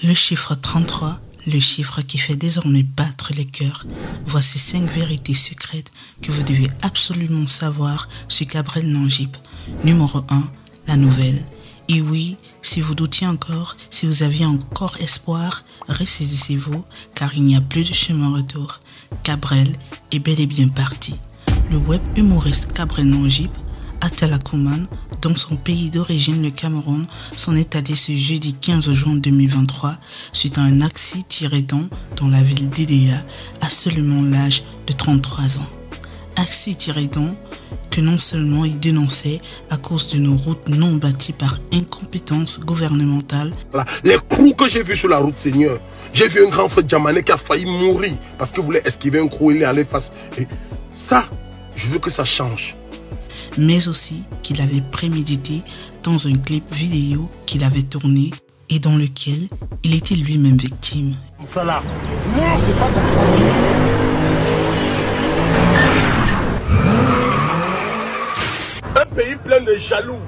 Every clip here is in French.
Le chiffre 33, le chiffre qui fait désormais battre les cœurs. Voici 5 vérités secrètes que vous devez absolument savoir sur Gabriel Nangib. Numéro 1, la nouvelle. Et oui, si vous doutiez encore, si vous aviez encore espoir, ressaisissez-vous car il n'y a plus de chemin retour. Gabriel est bel et bien parti. Le web humoriste Gabriel Nangib, Atalakouman, dans son pays d'origine, le Cameroun, s'en est allé ce jeudi 15 juin 2023 suite à un accident dans la ville d'Idéa à seulement l'âge de 33 ans. Accident que non seulement il dénonçait à cause de nos routes non bâties par incompétence gouvernementale. Les crews que j'ai vus sur la route, Seigneur, j'ai vu un grand frère Djamané qui a failli mourir parce qu'il voulait esquiver un crew, il est allé face. Et ça, je veux que ça change. Mais aussi qu'il avait prémédité dans un clip vidéo qu'il avait tourné et dans lequel il était lui-même victime. Ça là, non, c'est pas comme ça. Un pays plein de jaloux,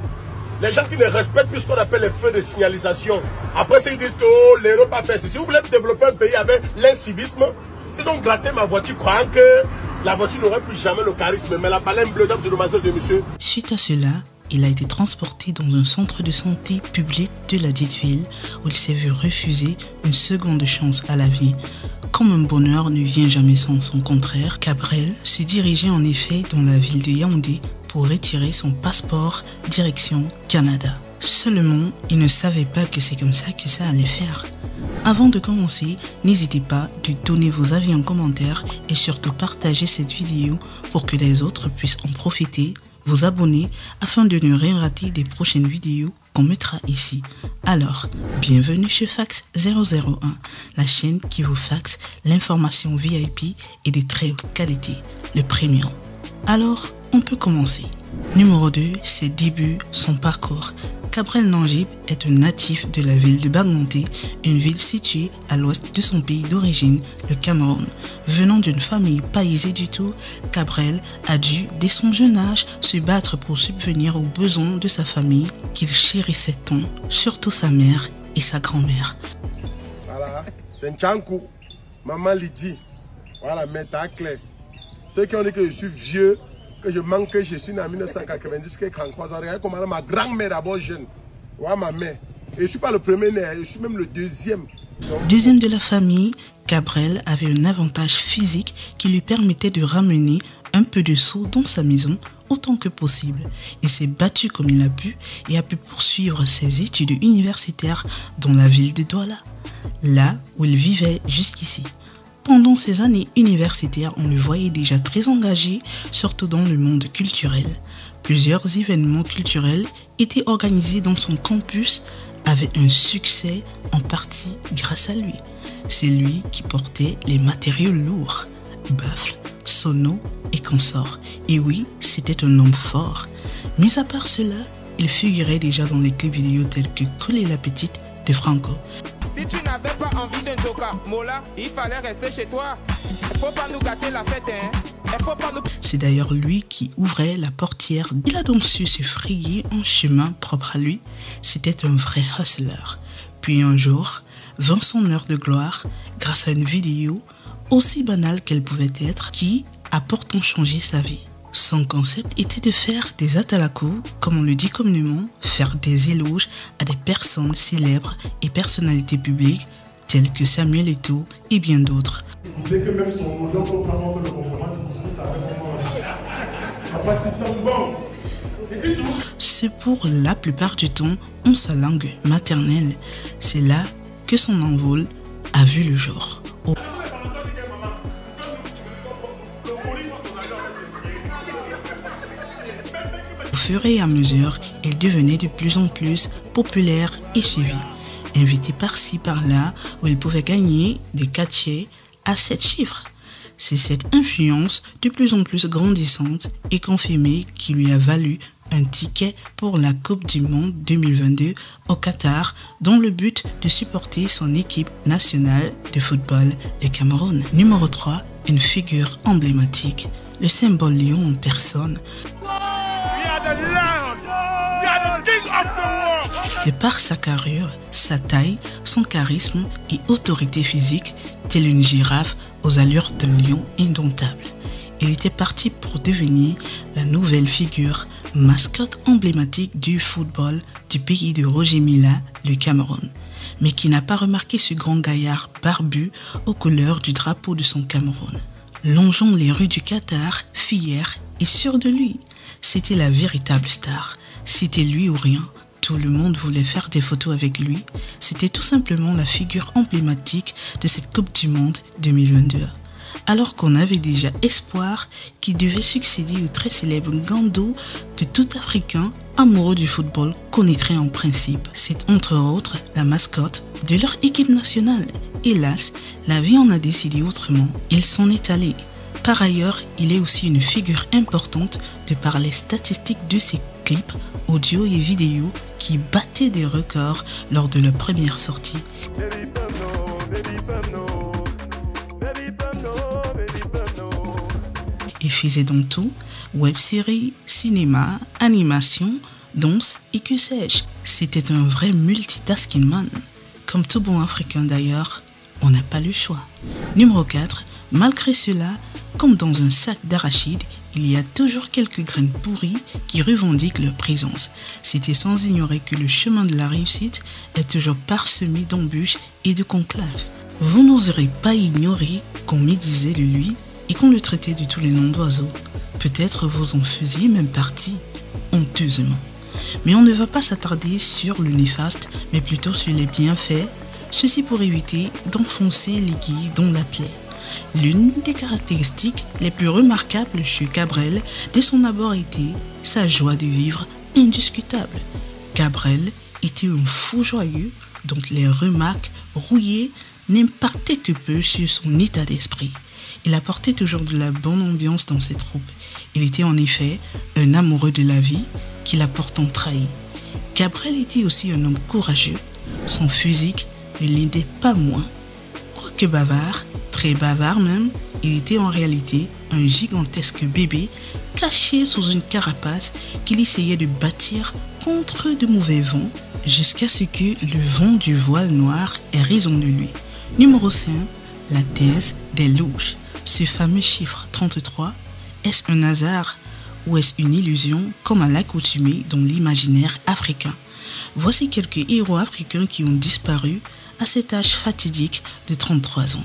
les gens qui ne respectent plus ce qu'on appelle les feux de signalisation. Après, ils disent que oh, l'Europe a fait. Si vous voulez développer un pays avec l'incivisme, ils ont gratté ma voiture croyant que la voiture n'aurait plus jamais le charisme, mais la baleine bleue d'homme de demoiselle de monsieur. Suite à cela, il a été transporté dans un centre de santé public de la dite ville où il s'est vu refuser une seconde chance à la vie. Comme un bonheur ne vient jamais sans son contraire, Gabriel se dirigeait en effet dans la ville de Yaoundé pour retirer son passeport direction Canada. Seulement, il ne savait pas que c'est comme ça que ça allait faire. Avant de commencer, n'hésitez pas de donner vos avis en commentaire et surtout partager cette vidéo pour que les autres puissent en profiter, vous abonner afin de ne rien rater des prochaines vidéos qu'on mettra ici. Alors, bienvenue chez Fax 001, la chaîne qui vous faxe l'information VIP et de très haute qualité, le premium. Alors, on peut commencer. Numéro 2, ses débuts, son parcours. Gabriel Nangib est un natif de la ville de Bagmonté, une ville située à l'ouest de son pays d'origine, le Cameroun. Venant d'une famille pas aisée du tout, Gabriel a dû, dès son jeune âge, se battre pour subvenir aux besoins de sa famille qu'il chérissait tant, surtout sa mère et sa grand-mère. Voilà, c'est Nchankou, maman Lydie, voilà, méta clair. Ceux qui ont dit que je suis vieux, que je manque, que je suis né en 1990, que 33 ans. Regardez comment ma grand-mère d'abord jeune. Voilà ma mère. Et je ne suis pas le premier né, je suis même le deuxième. Deuxième de la famille, Gabriel avait un avantage physique qui lui permettait de ramener un peu de sous dans sa maison autant que possible. Il s'est battu comme il a pu et a pu poursuivre ses études universitaires dans la ville de Douala, là où il vivait jusqu'ici. Pendant ses années universitaires, on le voyait déjà très engagé, surtout dans le monde culturel. Plusieurs événements culturels étaient organisés dans son campus avec un succès en partie grâce à lui. C'est lui qui portait les matériaux lourds, baffles, sonos et consorts. Et oui, c'était un homme fort. Mais à part cela, il figurait déjà dans les clips vidéo tels que Coller la petite de Franco. Si tu n'avais pas envie d'un joker, Mola, il fallait rester chez toi. Il faut pas nous gâter la fête, hein. Il faut pas nous... C'est d'ailleurs lui qui ouvrait la portière. Il a donc su se frayer un chemin propre à lui. C'était un vrai hustler. Puis un jour, vint son heure de gloire grâce à une vidéo aussi banale qu'elle pouvait être qui a pourtant changé sa vie. Son concept était de faire des atalakos, comme on le dit communément, faire des éloges à des personnes célèbres et personnalités publiques telles que Samuel Eto'o et bien d'autres. Dès que même son nom peut prendre le comportement, ça va bon. C'est pour la plupart du temps en sa langue maternelle. C'est là que son envol a vu le jour. Au fur et à mesure, il devenait de plus en plus populaire et suivi. Invité par-ci par-là, où il pouvait gagner des cachets à 7 chiffres. C'est cette influence de plus en plus grandissante et confirmée qui lui a valu un ticket pour la Coupe du Monde 2022 au Qatar dans le but de supporter son équipe nationale de football, le Cameroun. Numéro 3, une figure emblématique, le symbole lion en personne. De par sa carrure, sa taille, son charisme et autorité physique, telle une girafe aux allures d'un lion indomptable, il était parti pour devenir la nouvelle figure, mascotte emblématique du football du pays de Roger Milla, le Cameroun, mais qui n'a pas remarqué ce grand gaillard barbu aux couleurs du drapeau de son Cameroun. Longeant les rues du Qatar, fier et sûr de lui, c'était la véritable star. C'était lui ou rien. Tout le monde voulait faire des photos avec lui. C'était tout simplement la figure emblématique de cette Coupe du Monde 2022. Alors qu'on avait déjà espoir qu'il devait succéder au très célèbre Gando que tout Africain amoureux du football connaîtrait en principe. C'est entre autres la mascotte de leur équipe nationale. Hélas, la vie en a décidé autrement. Il s'en est allé. Par ailleurs, il est aussi une figure importante de par les statistiques de ses clips, audio et vidéo qui battaient des records lors de leur première sortie. Il faisait donc tout, web-série, cinéma, animation, danse et que sais-je. C'était un vrai multitasking man. Comme tout bon Africain d'ailleurs, on n'a pas le choix. Numéro 4, malgré cela, comme dans un sac d'arachides, il y a toujours quelques graines pourries qui revendiquent leur présence. C'était sans ignorer que le chemin de la réussite est toujours parsemé d'embûches et de conclaves. Vous n'oserez pas ignorer qu'on médisait de lui et qu'on le traitait de tous les noms d'oiseaux. Peut-être vous en faisiez même partie, honteusement. Mais on ne va pas s'attarder sur le néfaste, mais plutôt sur les bienfaits, ceci pour éviter d'enfoncer l'aiguille dans la plaie. L'une des caractéristiques les plus remarquables chez Cabrel dès son abord était sa joie de vivre indiscutable. Cabrel était un fou joyeux dont les remarques rouillées n'impactaient que peu sur son état d'esprit. Il apportait toujours de la bonne ambiance dans ses troupes. Il était en effet un amoureux de la vie qui l'a pourtant trahi. Cabrel était aussi un homme courageux. Son physique ne l'aidait pas moins. Quoique bavard, très bavard même, il était en réalité un gigantesque bébé caché sous une carapace qu'il essayait de bâtir contre de mauvais vents jusqu'à ce que le vent du voile noir ait raison de lui. Numéro 5, la thèse des louches. Ce fameux chiffre 33, est-ce un hasard ou est-ce une illusion comme à l'accoutumée dans l'imaginaire africain? Voici quelques héros africains qui ont disparu à cet âge fatidique de 33 ans.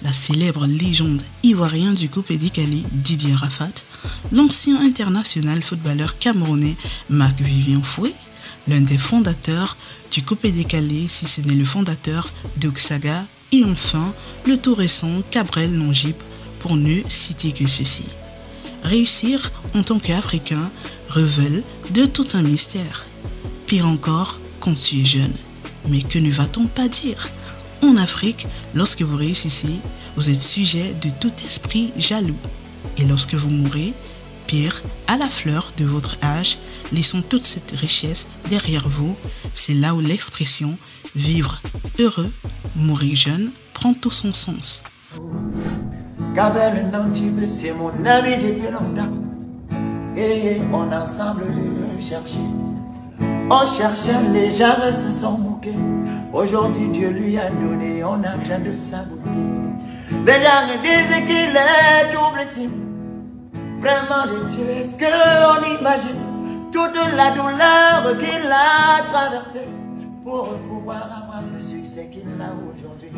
La célèbre légende ivoirienne du coupé décalé Didier Rafat, l'ancien international footballeur camerounais Marc-Vivien Foué, l'un des fondateurs du coupé décalé si ce n'est le fondateur d'Oxaga, et enfin le tout récent Cabrel Nongip pour ne citer que ceci. Réussir en tant qu'Africain révèle de tout un mystère. Pire encore quand tu es jeune. Mais que ne va-t-on pas dire? En Afrique, lorsque vous réussissez, vous êtes sujet de tout esprit jaloux. Et lorsque vous mourrez, pire, à la fleur de votre âge, laissant toute cette richesse derrière vous, c'est là où l'expression « vivre heureux, mourir jeune » prend tout son sens. Cabrel Nongip, c'est mon ami depuis longtemps. Et on ensemble cherchait. On cherchait, les gens se sont moqués. Aujourd'hui, Dieu lui a donné, on est en train de s'aboutir. Les gens disent qu'il est doublissime. Vraiment de Dieu, est-ce qu'on imagine toute la douleur qu'il a traversée pour pouvoir avoir le succès qu'il a aujourd'hui?